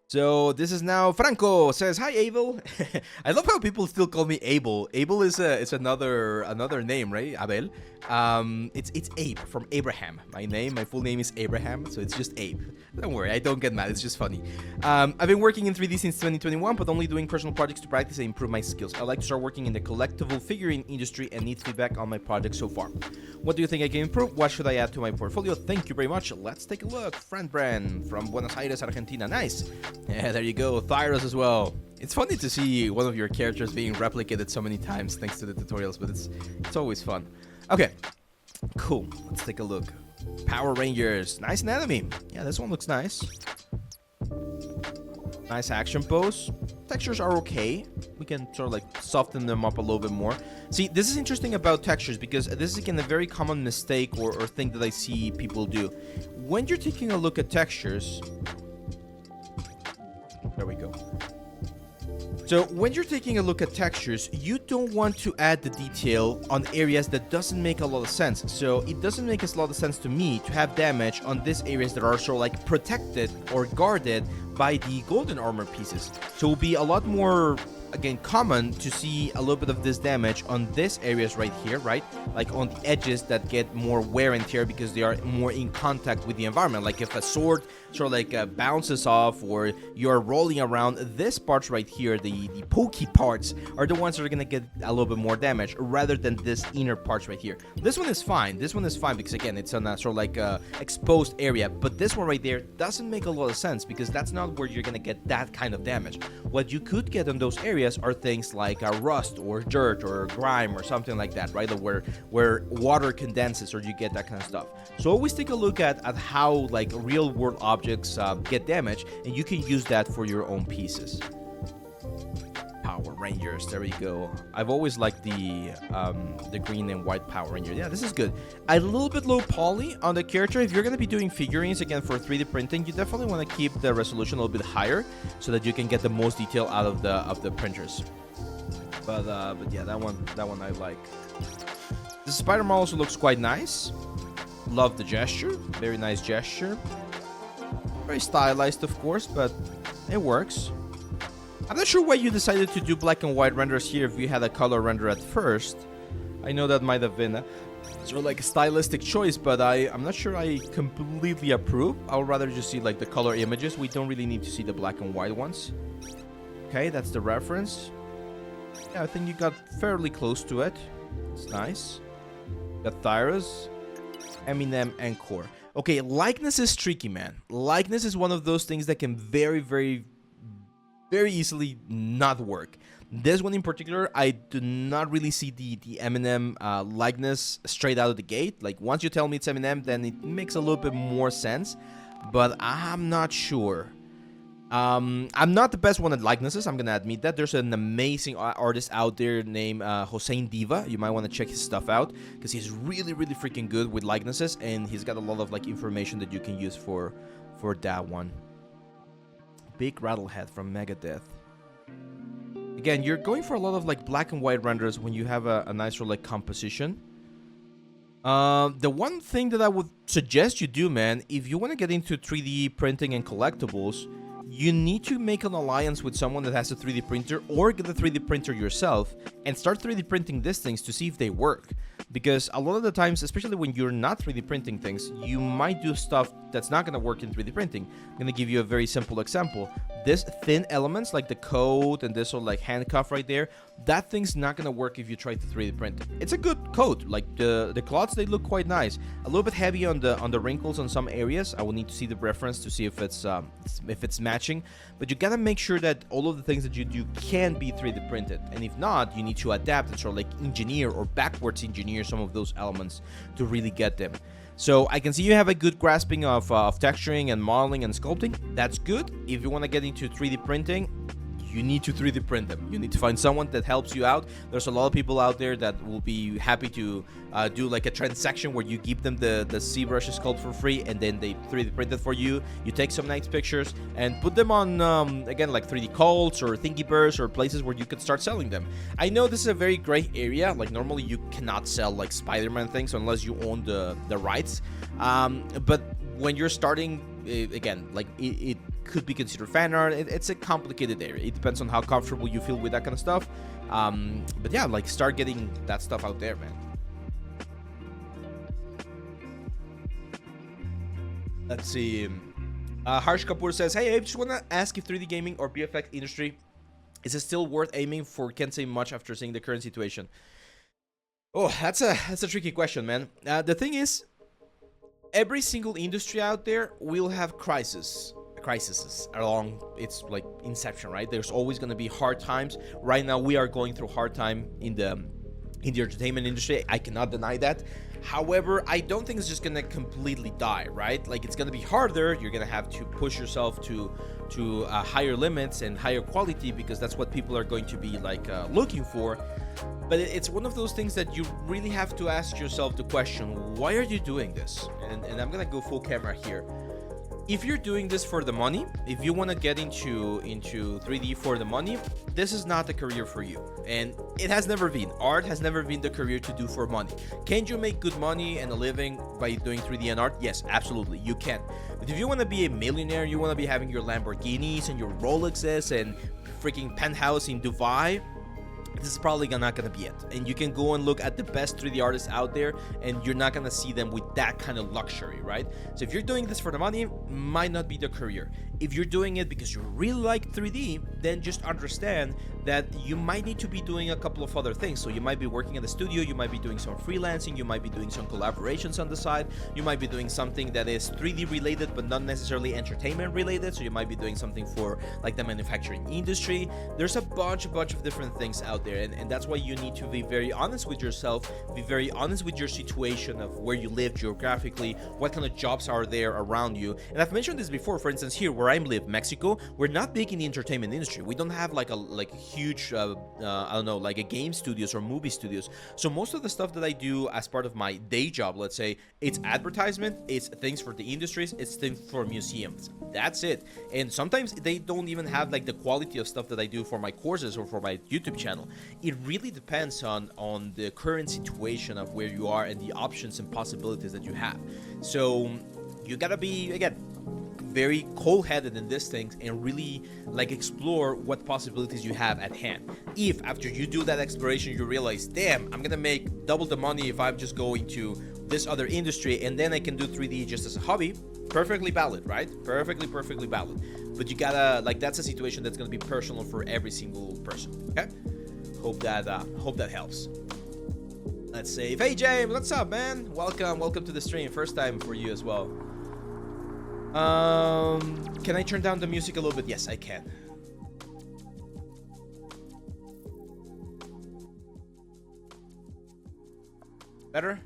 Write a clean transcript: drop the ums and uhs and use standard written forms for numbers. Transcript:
So this is now Franco says, "Hi Abel." I love how people still call me Abel. Abel is it's another name, right? Abel. It's Abe from Abraham. My full name is Abraham, so it's just Abe. Don't worry, I don't get mad. It's just funny. I've been working in 3D since 2021, but only doing personal projects to practice and improve my skills. I'd like to start working in the collectible figurine industry and need feedback on my project so far. What do you think I can improve? What should I add to my portfolio? Thank you very much. Let's take a look. Friend Brand from Buenos Aires, Argentina. Nice. Yeah, there you go. Thyros as well. It's funny to see one of your characters being replicated so many times thanks to the tutorials, but it's always fun. Okay, cool. Let's take a look. Power Rangers. Nice anatomy. Yeah, this one looks nice. Nice action pose. Textures are okay. We can sort of like soften them up a little bit more. See, this is interesting about textures because this is again a very common mistake or thing that I see people do. When you're taking a look at textures, there we go. So when you're taking a look at textures, you don't want to add the detail on areas that doesn't make a lot of sense. So it doesn't make a lot of sense to me to have damage on these areas that are sort of like protected or guarded by the golden armor pieces. So it will be a lot more, again, common to see a little bit of this damage on these areas right here, right? Like on the edges that get more wear and tear because they are more in contact with the environment. Like if a sword sort of like bounces off or you're rolling around, this parts right here, the pokey parts, are the ones that are going to get a little bit more damage rather than this inner parts right here. This one is fine. This one is fine because again, it's on a sort of like exposed area, but this one right there doesn't make a lot of sense because that's not where you're going to get that kind of damage. What you could get on those areas are things like rust or dirt or grime or something like that, right? Where water condenses or you get that kind of stuff. So always take a look at how like real world objects get damaged, and you can use that for your own pieces. Power Rangers, there we go. I've always liked the green and white Power Ranger. Yeah, this is good. A little bit low poly on the character. If you're going to be doing figurines again for 3D printing, you definitely want to keep the resolution a little bit higher so that you can get the most detail out of the printers. But yeah, that one I like. The Spider-Man also looks quite nice. Love the gesture. Very nice gesture. Very stylized, of course, but it works. I'm not sure why you decided to do black and white renders here if you had a color render at first. I know that might have been sort of like a stylistic choice, but I'm not sure I completely approve. I would rather just see like the color images. We don't really need to see the black and white ones. Okay, that's the reference. Yeah, I think you got fairly close to it. It's nice. Got Thyros, Eminem, and Core. Okay, likeness is tricky, man. Likeness is one of those things that can very, very, very easily not work. This one in particular, I do not really see the Eminem likeness straight out of the gate. Like, once you tell me it's Eminem, then it makes a little bit more sense. But I'm not sure. I'm not the best one at likenesses, I'm gonna admit that. There's an amazing artist out there named Hossein Diva. You might want to check his stuff out because he's really, really freaking good with likenesses, and he's got a lot of like information that you can use for that one. Big Rattlehead from Megadeth. Again, you're going for a lot of like black and white renders when you have a nice like composition. The one thing that I would suggest you do, man, if you want to get into 3D printing and collectibles, you need to make an alliance with someone that has a 3D printer or get a 3D printer yourself and start 3D printing these things to see if they work. Because a lot of the times, especially when you're not 3D printing things, you might do stuff that's not going to work in 3D printing. I'm going to give you a very simple example. This thin elements like the coat and this sort of like handcuff right there, that thing's not going to work if you try to 3D print it. It's a good coat. Like the cloths, they look quite nice. A little bit heavy on the wrinkles on some areas. I will need to see the reference to see if it's matching. But you got to make sure that all of the things that you do can be 3D printed. And if not, you need to adapt and sort of like engineer or backwards engineer some of those elements to really get them. So I can see you have a good grasping of texturing and modeling and sculpting. That's good. If you want to get into 3D printing, you need to 3D print them. You need to find someone that helps you out. There's a lot of people out there that will be happy to do like a transaction where you give them the ZBrush sculpt for free and then they 3D print it for you. You take some nice pictures and put them on, again, like 3D cults or Thingiverse or places where you could start selling them. I know this is a very gray area. Like normally you cannot sell like Spider-Man things unless you own the rights. But when you're starting, again, like could be considered fan art. It's a complicated area. It depends on how comfortable you feel with that kind of stuff. But yeah, like start getting that stuff out there, man. Let's see. Harsh Kapoor says, hey, I just want to ask if 3D gaming or VFX industry is it still worth aiming for? Can't say much after seeing the current situation. Oh, that's a tricky question, man. The thing is, every single industry out there will have crises along its like inception, right? There's always going to be hard times. Right now, we are going through hard time in the entertainment industry. I cannot deny that. However, I don't think it's just gonna completely die, right? Like, it's gonna be harder. You're gonna have to push yourself to higher limits and higher quality, because that's what people are going to be like looking for. But it's one of those things that you really have to ask yourself the question, why are you doing this? And I'm gonna go full camera here. If you're doing this for the money, if you want to get into 3D for the money, this is not the career for you. And it has never been. Art has never been the career to do for money. Can you make good money and a living by doing 3D and art? Yes, absolutely, you can. But if you want to be a millionaire, you want to be having your Lamborghinis and your Rolexes and freaking penthouse in Dubai, this is probably not gonna be it. And you can go and look at the best 3D artists out there, and you're not gonna see them with that kind of luxury, right? So if you're doing this for the money, might not be the career. If you're doing it because you really like 3D, then just understand that you might need to be doing a couple of other things. So you might be working at a studio, you might be doing some freelancing, you might be doing some collaborations on the side, you might be doing something that is 3D related but not necessarily entertainment related. So you might be doing something for like the manufacturing industry. There's a bunch of different things out there, and that's why you need to be very honest with yourself, be very honest with your situation of where you live geographically, what kind of jobs are there around you. And I've mentioned this before. For instance, here where I live, Mexico, we're not big in the entertainment industry. We don't have like a huge I don't know, like a game studios or movie studios. So most of the stuff that I do as part of my day job, let's say, it's advertisement, it's things for the industries, it's things for museums. That's it. And sometimes they don't even have like the quality of stuff that I do for my courses or for my YouTube channel. It really depends on the current situation of where you are and the options and possibilities that you have. So you gotta be, again, very cold-headed in these things and really like explore what possibilities you have at hand. If after you do that exploration you realize, damn, I'm gonna make double the money if I'm just going to this other industry, and then I can do 3D just as a hobby, perfectly valid, right? Perfectly valid. But you gotta, like, that's a situation that's gonna be personal for every single person. Okay, hope that helps. Let's see. Hey James, what's up, man? Welcome to the stream. First time for you as well. Can I turn down the music a little bit? Yes, I can. Better?